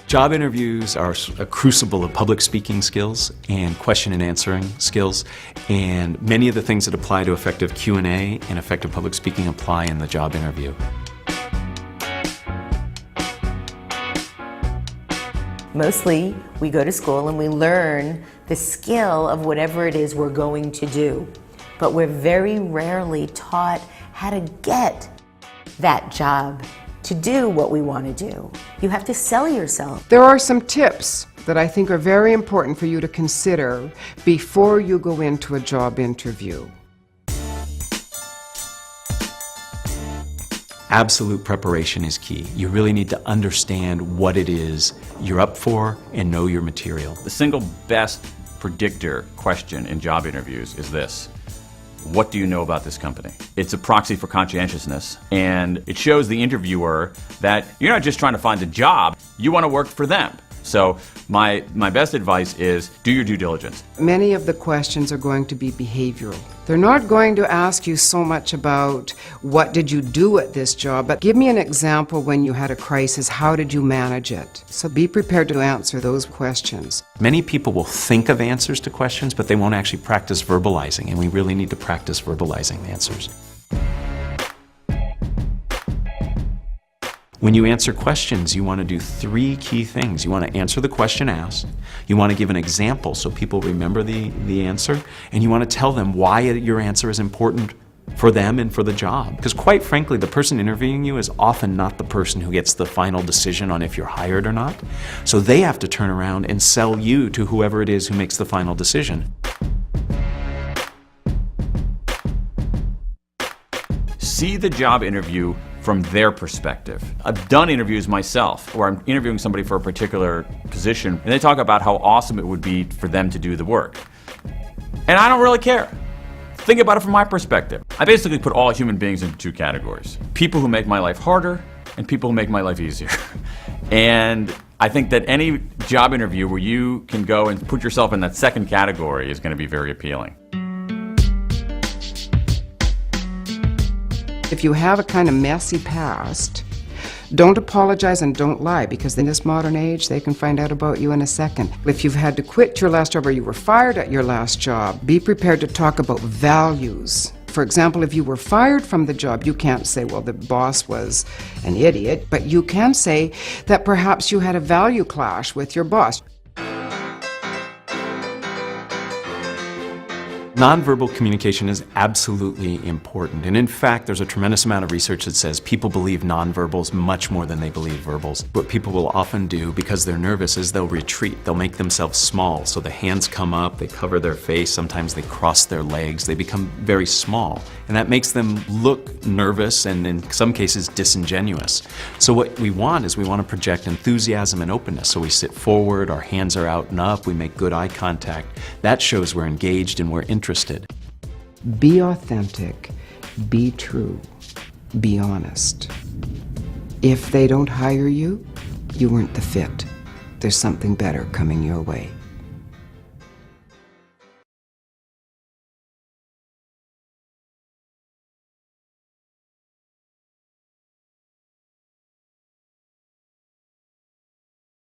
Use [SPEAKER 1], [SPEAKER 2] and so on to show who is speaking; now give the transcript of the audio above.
[SPEAKER 1] Job interviews are a crucible of public speaking skills and question and answering skills, and many of the things that apply to effective Q&A and effective public speaking apply in the job interview.
[SPEAKER 2] Mostly, we go to school and we learn the skill of whatever it is we're going to do, but we're very rarely taught how to get that job, to do what we want to do. You have to sell yourself.
[SPEAKER 3] There are some tips that I think are very important for you to consider before you go into a job interview.
[SPEAKER 1] Absolute preparation is key. You really need to understand what it is you're up for and know your material.
[SPEAKER 4] The single best predictor question in job interviews is this: what do you know about this company? It's a proxy for conscientiousness, and it shows the interviewer that you're not just trying to find a job, you want to work for them. So my best advice is do your due diligence.
[SPEAKER 3] Many of the questions are going to be behavioral. They're not going to ask you so much about what did you do at this job, but give me an example when you had a crisis, how did you manage it? So be prepared to answer those questions.
[SPEAKER 1] Many people will think of answers to questions, but they won't actually practice verbalizing, and we really need to practice verbalizing the answers. When you answer questions, you want to do three key things. You want to answer the question asked, you want to give an example so people remember the answer, and you want to tell them why your answer is important for them and for the job. Because quite frankly, the person interviewing you is often not the person who gets the final decision on if you're hired or not. So they have to turn around and sell you to whoever it is who makes the final decision.
[SPEAKER 4] See the job interview from their perspective. I've done interviews myself where I'm interviewing somebody for a particular position and they talk about how awesome it would be for them to do the work. And I don't really care. Think about it from my perspective. I basically put all human beings into two categories: people who make my life harder and people who make my life easier. And I think that any job interview where you can go and put yourself in that second category is going to be very appealing.
[SPEAKER 3] If you have a kind of messy past, don't apologize and don't lie, because in this modern age, they can find out about you in a second. If you've had to quit your last job or you were fired at your last job, be prepared to talk about values. For example, if you were fired from the job, you can't say, well, the boss was an idiot, but you can say that perhaps you had a value clash with your boss.
[SPEAKER 1] Nonverbal communication is absolutely important, and in fact there's a tremendous amount of research that says people believe nonverbals much more than they believe verbals. What people will often do because they're nervous is they'll retreat, they'll make themselves small, so the hands come up, they cover their face, sometimes they cross their legs, they become very small, and that makes them look nervous and in some cases disingenuous. So what we want is we want to project enthusiasm and openness, so we sit forward, our hands are out and up, we make good eye contact. That shows we're engaged and we're interested.
[SPEAKER 3] Be authentic, be true, be honest. If they don't hire you, you weren't the fit. There's something better coming your way.